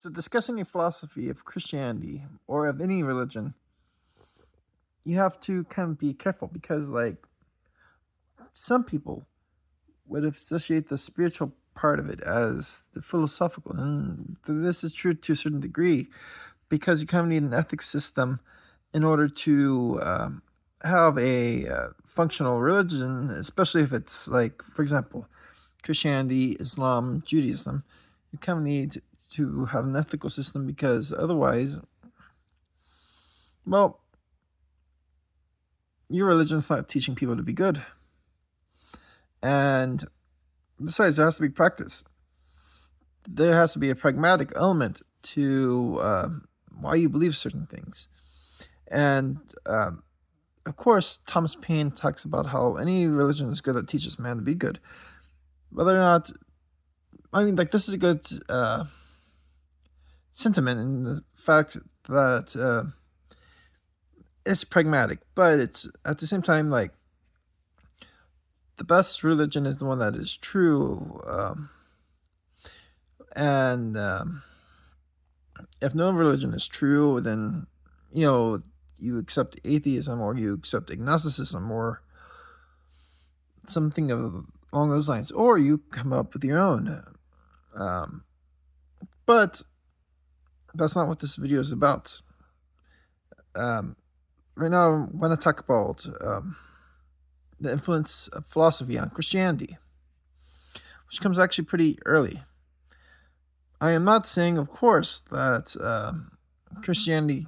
So, discussing a philosophy of Christianity or of any religion, you have to kind of be careful because, some people would associate the spiritual part of it as the philosophical. And this is true to a certain degree because you kind of need an ethics system in order to have a functional religion, especially if it's like, for example, Christianity, Islam, Judaism. You kind of need to have an ethical system because otherwise, well, your religion's not teaching people to be good. And besides, there has to be practice. There has to be a pragmatic element to why you believe certain things. And of course, Thomas Paine talks about how any religion is good that teaches man to be good. Whether or not, I mean, like, this is a good sentiment in the fact that it's pragmatic, but it's at the same time like the best religion is the one that is true. And if no religion is true, then you accept atheism or you accept agnosticism or something along those lines, or you come up with your own. But that's not what this video is about. Right now, I want to talk about the influence of philosophy on Christianity, which comes actually pretty early. I am not saying, of course, that Christianity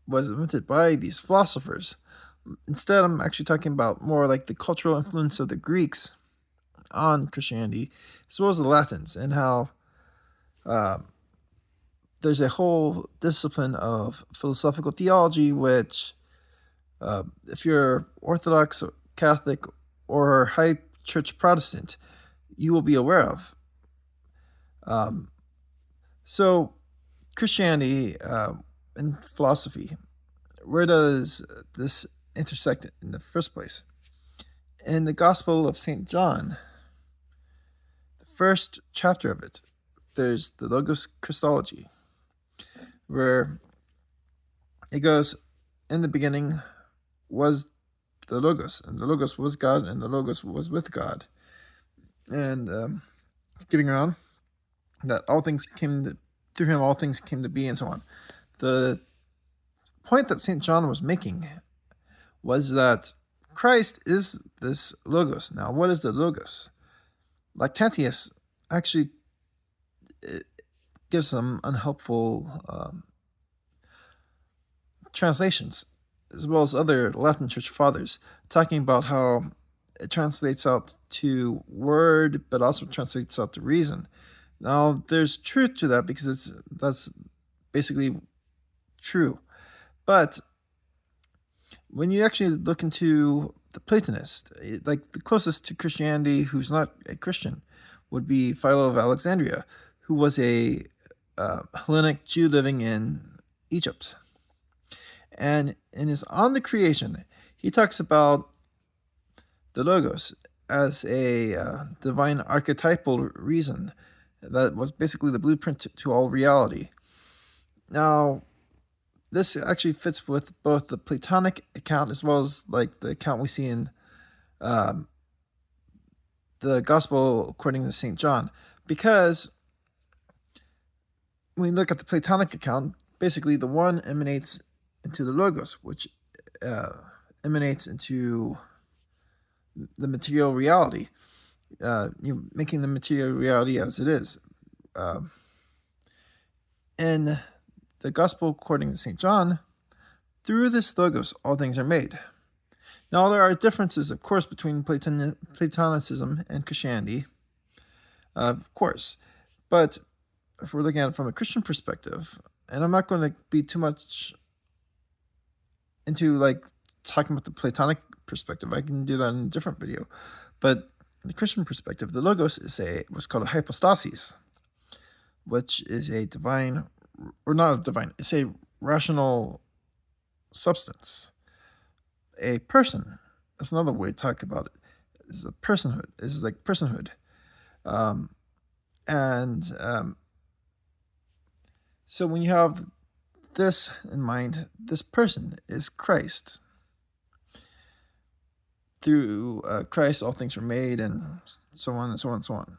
was invented by these philosophers. Instead, I'm actually talking about more like the cultural influence of the Greeks on Christianity, as well as the Latins, and how there's a whole discipline of philosophical theology, which, if you're Orthodox, or Catholic, or High Church Protestant, you will be aware of. So, Christianity and philosophy, where does this intersect in the first place? In the Gospel of St. John, the first chapter of it, there's the Logos Christology, where it goes, in the beginning was the Logos, and the Logos was God, and the Logos was with God. And getting around that all things through him all things came to be, and so on. The point that St. John was making was that Christ is this Logos. Now, what is the Logos? Lactantius actually gives some unhelpful translations, as well as other Latin Church fathers, talking about how it translates out to word, but also translates out to reason. Now, there's truth to that because that's basically true. But when you actually look into the Platonist, like the closest to Christianity who's not a Christian would be Philo of Alexandria, who was a Hellenic Jew living in Egypt. And in his On the Creation, he talks about the Logos as a divine archetypal reason that was basically the blueprint to all reality. Now, this actually fits with both the Platonic account as well as like the account we see in the Gospel according to St. John, because when we look at the Platonic account, basically the one emanates into the Logos, which emanates into the material reality, making the material reality as it is. In the Gospel according to St. John, through this Logos, all things are made. Now, there are differences, of course, between Platonicism and Christianity, of course. But if we're looking at it from a Christian perspective, and I'm not going to be too much into like talking about the Platonic perspective, I can do that in a different video. But in the Christian perspective, the Logos is what's called a hypostasis, which is a divine, or not a divine, it's a rational substance. A person, that's another way to talk about it, is a personhood, is like personhood. And So when you have this in mind, this person is Christ. Through Christ, all things were made, and so on and so on and so on.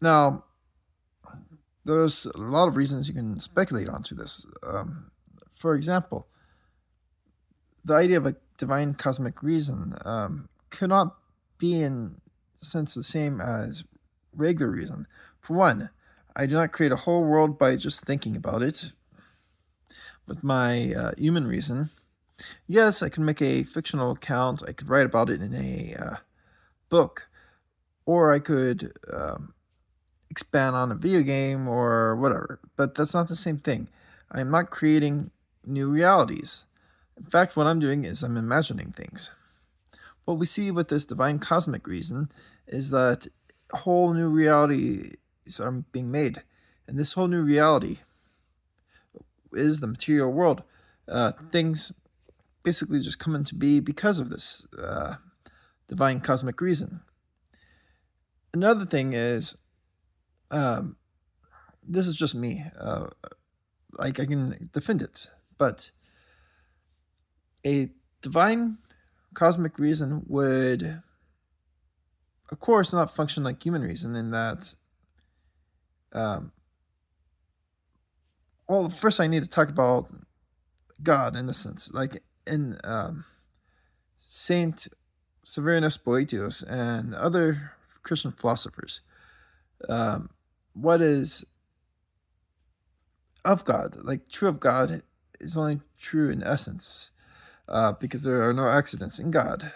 Now, there's a lot of reasons you can speculate onto this. For example, the idea of a divine cosmic reason could not be in a sense the same as regular reason. For one, I do not create a whole world by just thinking about it with my human reason. Yes, I can make a fictional account, I could write about it in a book, or I could expand on a video game or whatever, but that's not the same thing. I'm not creating new realities. In fact, what I'm doing is I'm imagining things. What we see with this divine cosmic reason is that whole new realities are being made, and this whole new reality is the material world. Things basically just come into being because of this divine cosmic reason. Another thing is, this is just me. Like I can defend it, but a divine cosmic reason would, of course, not function like human reason in that. Well, first I need to talk about God in the sense, like in Saint Severinus Boetius and other Christian philosophers. What is of God, like true of God, is only true in essence, because there are no accidents in God.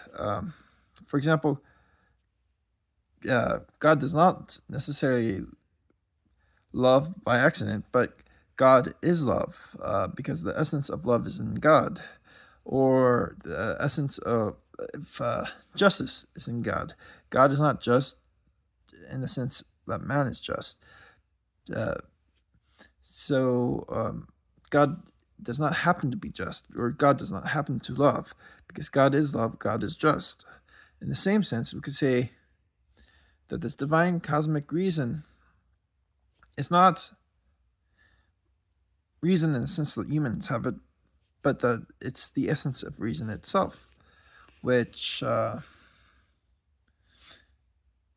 For example, God does not necessarily love by accident, but God is love, because the essence of love is in God, or the essence of justice is in God. God is not just in the sense that man is just. So God does not happen to be just, or God does not happen to love, because God is love, God is just. In the same sense, we could say that this divine cosmic reason is not reason in the sense that humans have it, but that it's the essence of reason itself, which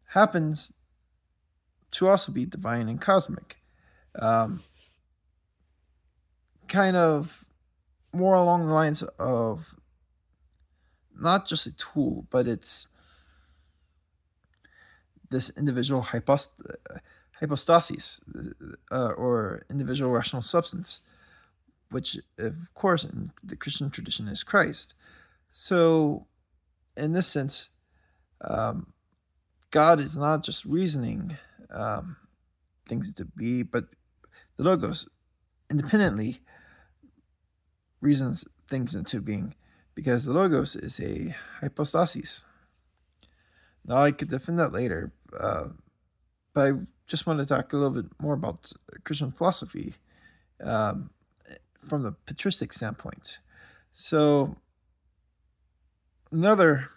happens to also be divine and cosmic. Kind of more along the lines of not just a tool, but it's this individual hypostasis, or individual rational substance, which, of course, in the Christian tradition is Christ. So, in this sense, God is not just reasoning things to be, but the Logos independently reasons things into being, because the Logos is a hypostasis. Now, I could defend that later, but I just want to talk a little bit more about Christian philosophy from the patristic standpoint. So, another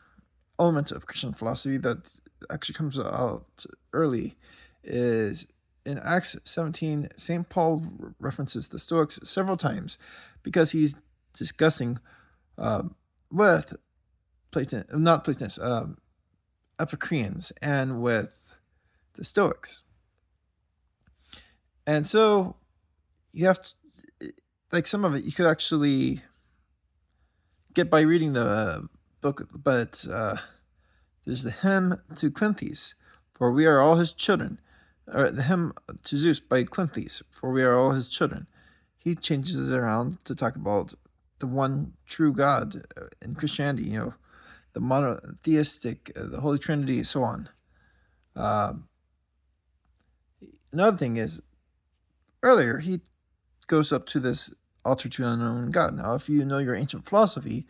element of Christian philosophy that actually comes out early is in Acts 17. St. Paul references the Stoics several times because he's discussing with Epicureans and with the Stoics. And so you have to, like, some of it you could actually get by reading the book, but there's the hymn to Clynthes, for we are all his children, or the hymn to Zeus by Clynthes, for we are all his children. He changes it around to talk about the one true God in Christianity, the monotheistic, the Holy Trinity, so on. Another thing is, earlier he goes up to this altar to an unknown God. Now, if you know your ancient philosophy,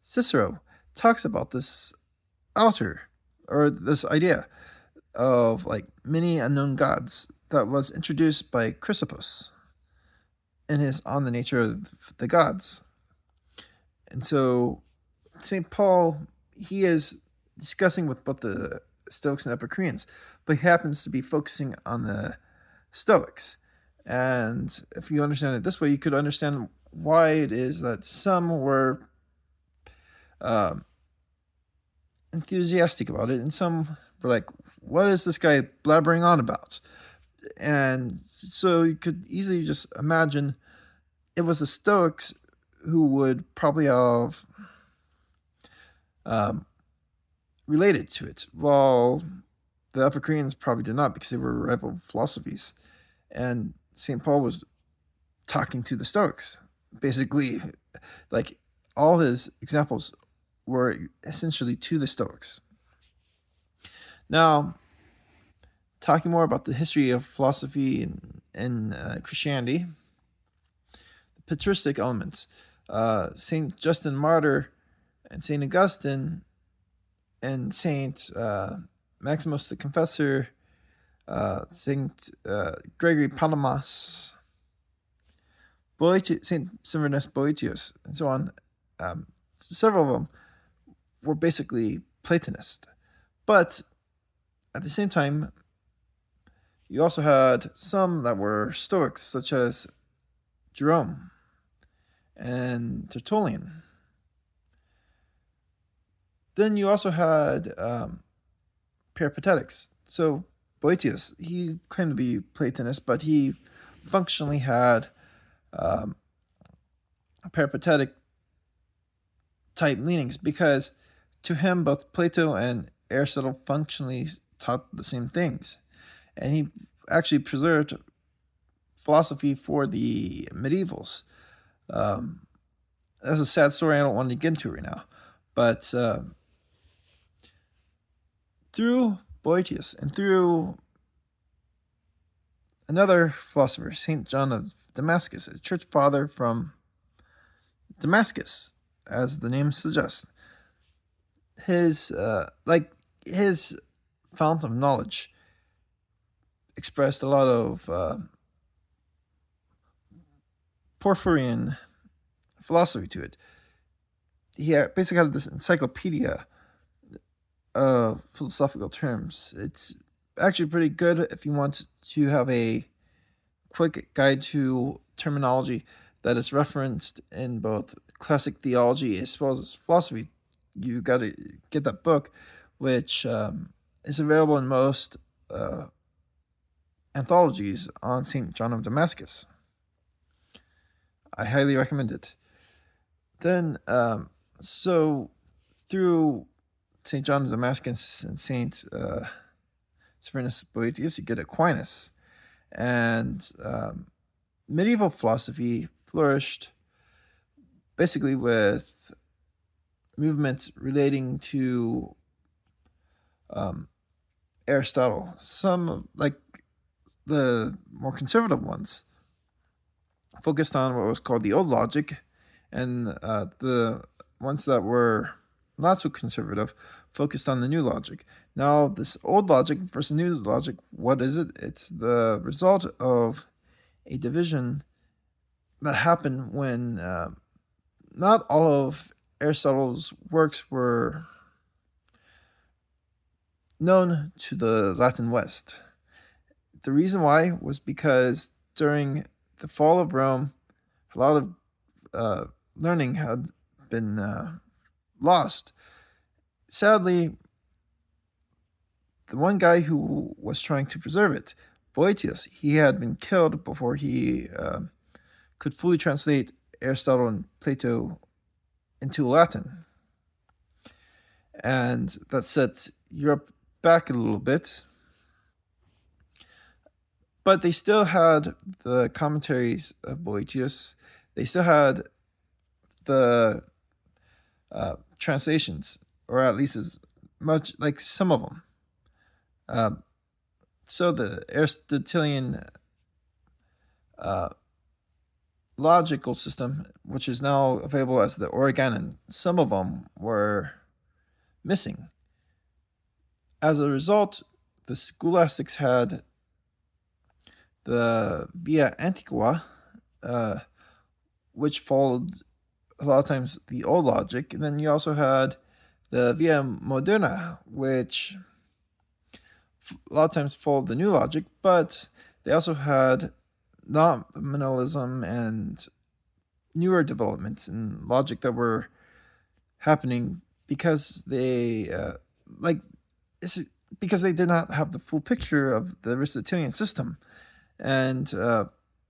Cicero talks about this altar, or this idea of like many unknown gods, that was introduced by Chrysippus in his On the Nature of the Gods. And so St. Paul, he is discussing with both the Stoics and Epicureans, but he happens to be focusing on the Stoics. And if you understand it this way, you could understand why it is that some were um, enthusiastic about it, and some were like, "What is this guy blabbering on about?" And so you could easily just imagine it was the Stoics who would probably have um, related to it, while the Epicureans probably did not because they were rival philosophies. And St. Paul was talking to the Stoics. Basically, like all his examples were essentially to the Stoics. Now, talking more about the history of philosophy and Christianity, the patristic elements. Saint Justin Martyr and Saint Augustine and Saint Maximus the Confessor, Saint Gregory Palamas, Saint Semiramis Boetius, and so on. Several of them were basically Platonist. But at the same time, you also had some that were Stoics, such as Jerome and Tertullian. Then you also had Peripatetics. So Boetius, he claimed to be Platonist, but he functionally had peripatetic type leanings because to him both Plato and Aristotle functionally taught the same things. And he actually preserved philosophy for the medievals. That's a sad story I don't want to get into right now. But through Boetius and through another philosopher, St. John of Damascus, a church father from Damascus, as the name suggests, his fount of knowledge expressed a lot of Porphyrian philosophy to it. He basically had this encyclopedia of philosophical terms. It's actually pretty good if you want to have a quick guide to terminology that is referenced in both classic theology as well as philosophy. You got to get that book, which is available in most anthologies on St. John of Damascus. I highly recommend it. Then, so through St. John of Damascus and St. Semiramis Boetius, you get Aquinas. And medieval philosophy flourished basically with movements relating to Aristotle. Some, like the more conservative ones, focused on what was called the Old Logic, and the ones that were not so conservative focused on the New Logic. Now, this Old Logic versus New Logic, what is it? It's the result of a division that happened when not all of Aristotle's works were known to the Latin West. The reason why was because during the fall of Rome, a lot of learning had been lost. Sadly, the one guy who was trying to preserve it, Boetius, he had been killed before he could fully translate Aristotle and Plato into Latin. And that set Europe back a little bit. But they still had the commentaries of Boetius. They still had the translations, or at least as much, like some of them. So the Aristotelian logical system, which is now available as the Organon, some of them were missing. As a result, the scholastics had the Via Antiqua, which followed a lot of times the Old Logic, and then you also had the Via Moderna, which a lot of times followed the New Logic, but they also had nominalism and newer developments in logic that were happening because they like it's because they did not have the full picture of the Aristotelian system, and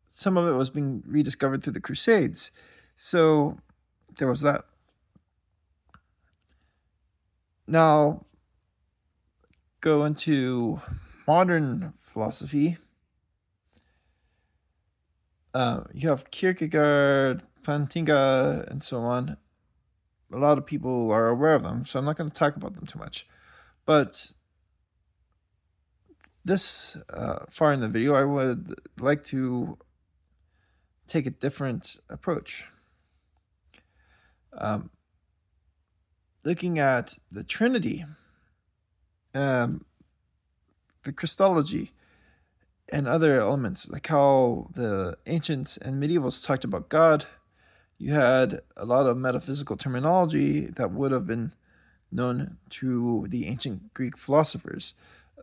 some of it was being rediscovered through the Crusades. So there was that. Now go into modern philosophy. You have Kierkegaard, Plantinga, and so on. A lot of people are aware of them, so I'm not going to talk about them too much. But this far in the video, I would like to take a different approach. Looking at the Trinity, the Christology, and other elements, like how the ancients and medievals talked about God. You had a lot of metaphysical terminology that would have been known to the ancient Greek philosophers.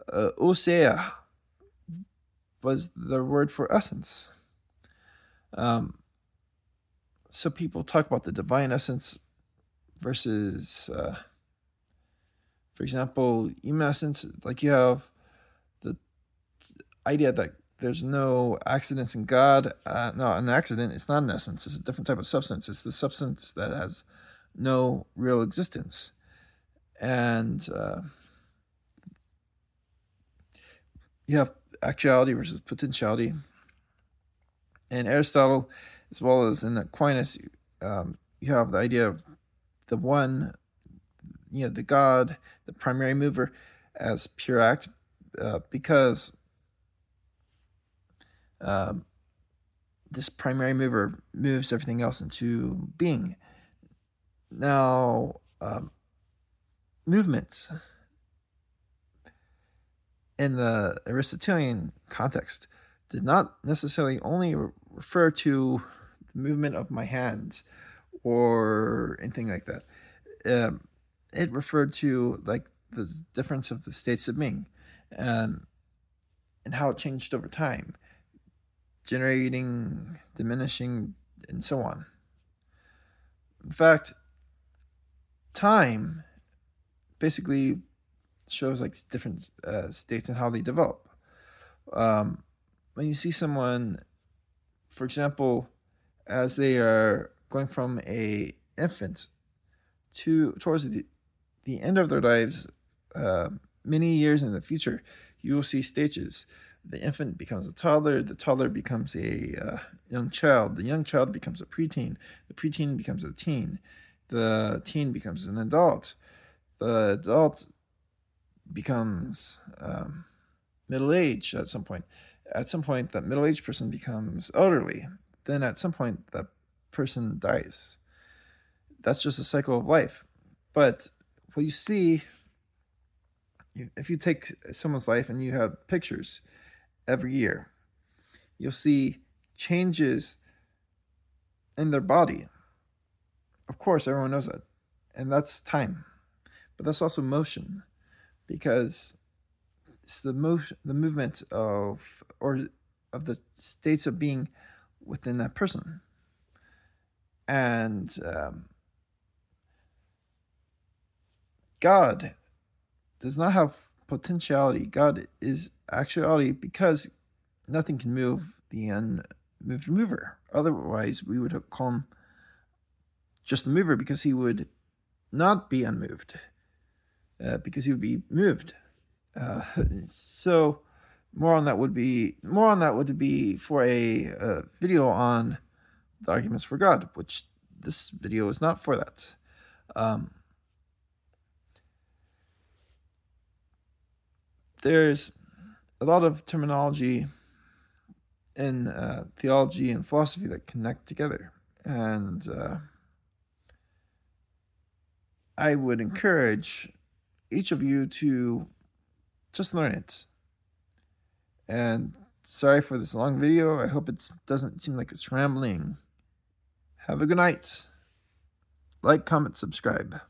Ousia was the word for essence. So people talk about the divine essence versus, for example, human essence. Like you have the idea that there's no accidents in God. No, an accident, it's not an essence. It's a different type of substance. It's the substance that has no real existence. And you have actuality versus potentiality. And Aristotle, as well as in Aquinas, you have the idea of the one, the God, the primary mover, as pure act, because this primary mover moves everything else into being. Now, movements in the Aristotelian context did not necessarily only refer to the movement of my hands or anything like that. It referred to like the difference of the states of being, and how it changed over time, generating, diminishing, and so on. In fact, time basically shows like different states and how they develop. When you see someone, for example, as they are going from a infant towards the end of their lives, many years in the future, you will see stages. The infant becomes a toddler, the toddler becomes a young child, the young child becomes a preteen, the preteen becomes a teen, the teen becomes an adult, the adult becomes middle-aged at some point. At some point, that middle-aged person becomes elderly. Then at some point, that person dies. That's just a cycle of life. But what you see, if you take someone's life and you have pictures every year, you'll see changes in their body. Of course, everyone knows that. And that's time. But that's also motion, because it's the movement of the states of being within that person. And God does not have potentiality. God is actuality, because nothing can move the unmoved mover. Otherwise, we would call him just a mover, because he would not be unmoved, because he would be moved. So more on that would be for a video on the arguments for God, which this video is not for that. There's a lot of terminology in theology and philosophy that connect together, and I would encourage each of you to just learn it. And sorry for this long video. I hope it doesn't seem like it's rambling. Have a good night. Like, comment, subscribe.